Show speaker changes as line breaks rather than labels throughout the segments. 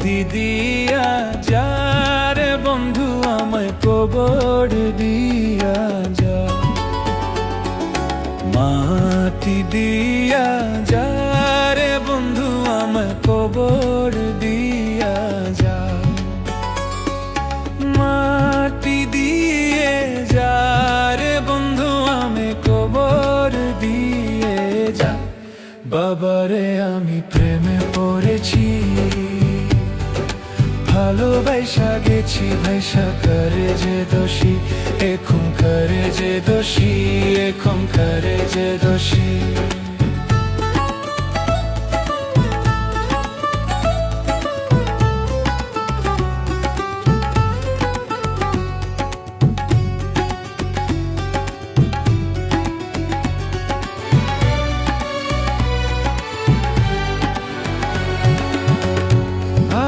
মাটি দিয়া যা রে বন্ধু আমায় কবর দিয়া যা, মাটি দিয়া যা রে বন্ধু আমায় কবর দিয়া যা, মাটি দিয়ে যা রে বন্ধু আমায় কবর দিয়ে যা। বাবারে আমি প্রেমে পড়েছি, ভালোবাসা গেছি ভাইসা করে যে দোষী, এখন করে যে দোষী, এখন করে যে দোষী।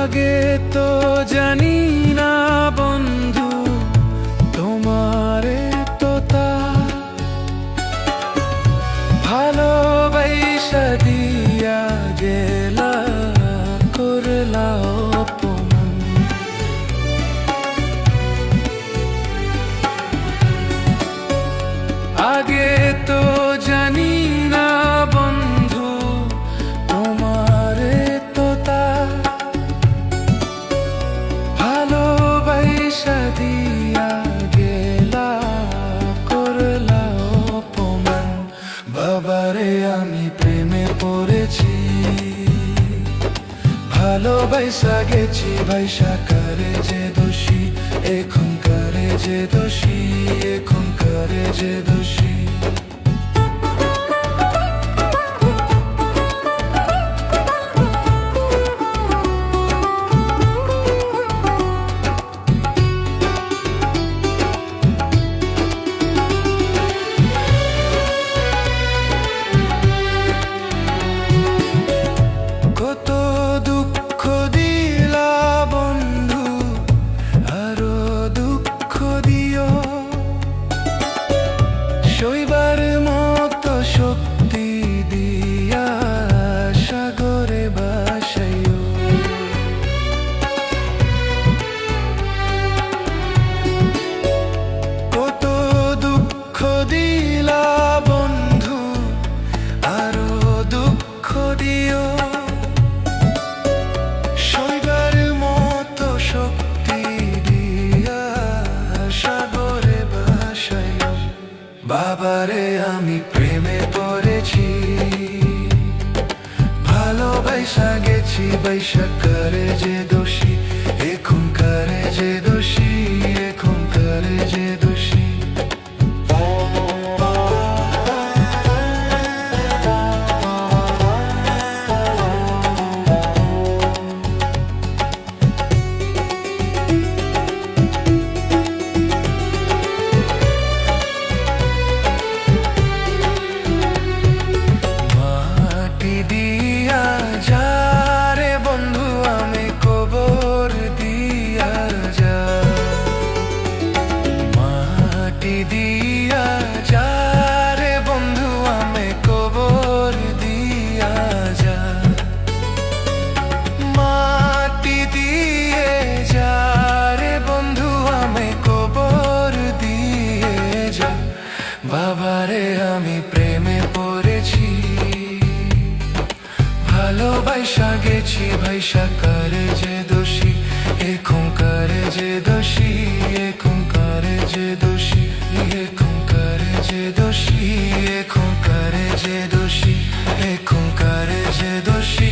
আগে তো জানি না বন্ধু তোমারে তো তা ভালোবাসা দিয়া গেলা করলা অপমান। আগে তো জানি না বন্ধু তোমারে তো তা দিয়া গেলা করলা অপমান। বাবারে আমি প্রেমে পড়েছি, ভালোবাসা গেছি ভাইসা করে যে দোষী, এখন করে যে দোষী, এখন করে যে দোষী। কত দুঃখ দিলা বন্ধু, আরো দুঃখ দিও, সইবার মতো শক্তি দিয়া সাগরে ভাসাইও। কত দুঃখ দিলা বন্ধু, আরো দুঃখ দিও, বাবারে আমি প্রেমে পড়েছি, ভালোবাসা গেছি বাইসা করে যে দোষী, এখন করে যে দোষী, এখন করে যে দোষী। দিয়া যা রে বন্ধু আমি কবর দিয়া যা, মাটি দিয়া যা রে বন্ধু আমি কবর দিয়া যা, মাটি দিয়ে যা রে বন্ধু আমি কবর দিয়ে যা। বাবারে আমি প্রেমে পড়েছি, ভালোবাসা গেছি ভাইসা করে যে দোষী, এখন করে যে দোষী, এখন করে যে দোষী, এখন করে যে দোষী, এখন করে যে দোষী, এখন করে যে দোষী।